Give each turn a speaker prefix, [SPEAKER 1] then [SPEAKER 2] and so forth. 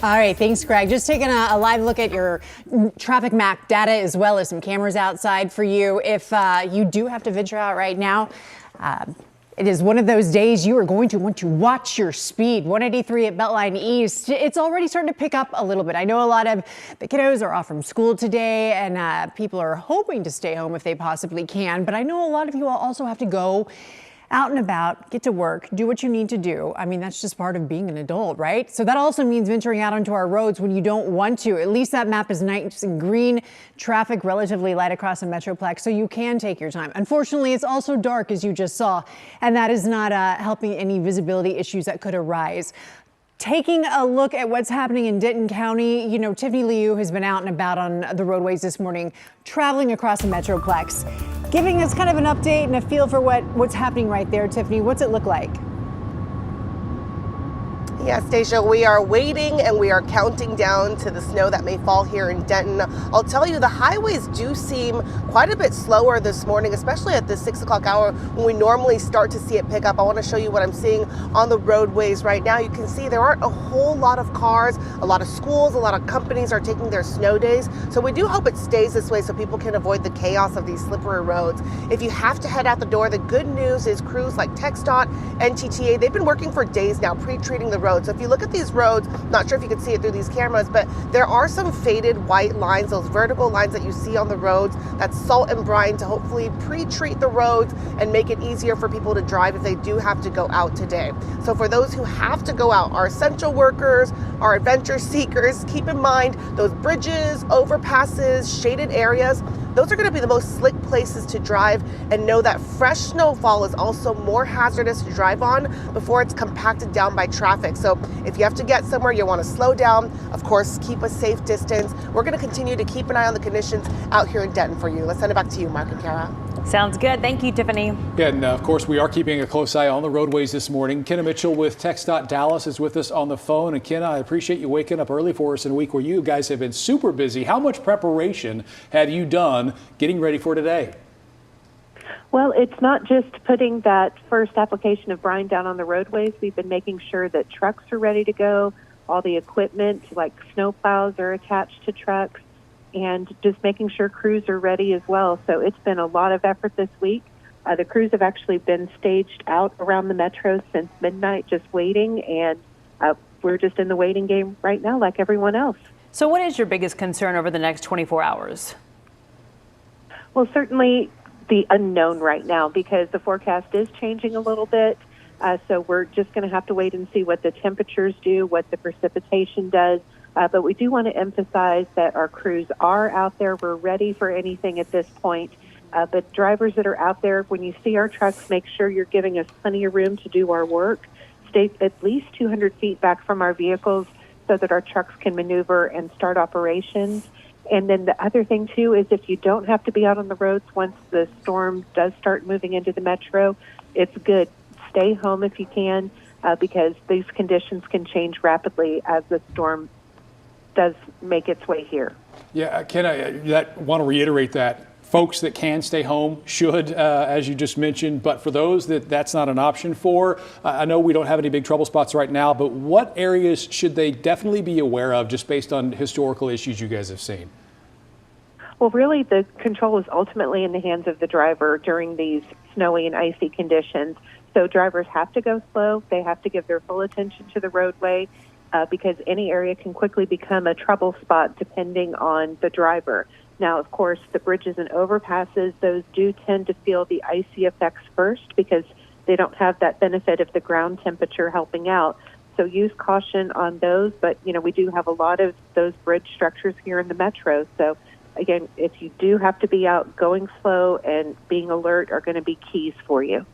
[SPEAKER 1] All right, thanks, Greg. Just taking a live look at your traffic map data as well as some cameras outside for you. If you do have to venture out right now, it is one of those days you are going to want to watch your speed. 183 at Beltline East. It's already starting to pick up a little bit. I know a lot of the kiddos are off from school today and people are hoping to stay home if they possibly can. But I know a lot of you also have to go out and about, get to work, do what you need to do. I mean, that's just part of being an adult, right? So that also means venturing out onto our roads when you don't want to. At least that map is nice and green, traffic relatively light across the Metroplex, so you can take your time. Unfortunately, it's also dark, as you just saw, and that is not helping any visibility issues that could arise. Taking a look at what's happening in Denton County, you know, Tiffany Liu has been out and about on the roadways this morning, traveling across the Metroplex, giving us kind of an update and a feel for what's happening right there. Tiffany, what's it look like?
[SPEAKER 2] Yes, Stacia, we are waiting and we are counting down to the snow that may fall here in Denton. I'll tell you, the highways do seem quite a bit slower this morning, especially at the 6 o'clock hour when we normally start to see it pick up. I want to show you what I'm seeing on the roadways right now. You can see there aren't a whole lot of cars, a lot of schools, a lot of companies are taking their snow days. So we do hope it stays this way so people can avoid the chaos of these slippery roads. If you have to head out the door, the good news is crews like TxDOT and TTA, they've been working for days now pre-treating the roads. So if you look at these roads, not sure if you can see it through these cameras, but there are some faded white lines, those vertical lines that you see on the roads. That's salt and brine to hopefully pre-treat the roads and make it easier for people to drive if they do have to go out today. So for those who have to go out, our essential workers, our adventure seekers, keep in mind those bridges, overpasses, shaded areas, those are going to be the most slick places to drive, and know that fresh snowfall is also more hazardous to drive on before it's compacted down by traffic. So if you have to get somewhere, you want to slow down, of course, keep a safe distance. We're going to continue to keep an eye on the conditions out here in Denton for you. Let's send it back to you, Mark and Kara.
[SPEAKER 3] Sounds good. Thank you, Tiffany.
[SPEAKER 4] Yeah, and of course, we are keeping a close eye on the roadways this morning. Kenna Mitchell with TxDOT Dallas is with us on the phone. And Kenna, I appreciate you waking up early for us in a week where you guys have been super busy. How much preparation have you done getting ready for today?
[SPEAKER 5] Well, it's not just putting that first application of brine down on the roadways. We've been making sure that trucks are ready to go. All the equipment, like snowplows, are attached to trucks, and just making sure crews are ready as well. So it's been a lot of effort this week. The crews have actually been staged out around the metro since midnight, just waiting, and we're just in the waiting game right now like everyone else.
[SPEAKER 3] So what is your biggest concern over the next 24 hours?
[SPEAKER 5] Well, certainly the unknown right now, because the forecast is changing a little bit. So we're just going to have to wait and see what the temperatures do, what the precipitation does. But we do want to emphasize that our crews are out there. We're ready for anything at this point. But drivers that are out there, when you see our trucks, make sure you're giving us plenty of room to do our work. Stay at least 200 feet back from our vehicles so that our trucks can maneuver and start operations. And then the other thing, too, is if you don't have to be out on the roads once the storm does start moving into the metro, it's good. Stay home if you can, because these conditions can change rapidly as the storm does make its way here.
[SPEAKER 4] Yeah, Ken, I want to reiterate that. Folks that can stay home should, as you just mentioned, but for those that that's not an option for, I know we don't have any big trouble spots right now, but what areas should they definitely be aware of just based on historical issues you guys have seen?
[SPEAKER 5] Well, really, the control is ultimately in the hands of the driver during these snowy and icy conditions. So drivers have to go slow. They have to give their full attention to the roadway because any area can quickly become a trouble spot depending on the driver. Now, of course, the bridges and overpasses, those do tend to feel the icy effects first because they don't have that benefit of the ground temperature helping out. So use caution on those. But, you know, we do have a lot of those bridge structures here in the metro. So, again, if you do have to be out, going slow and being alert are going to be keys for you.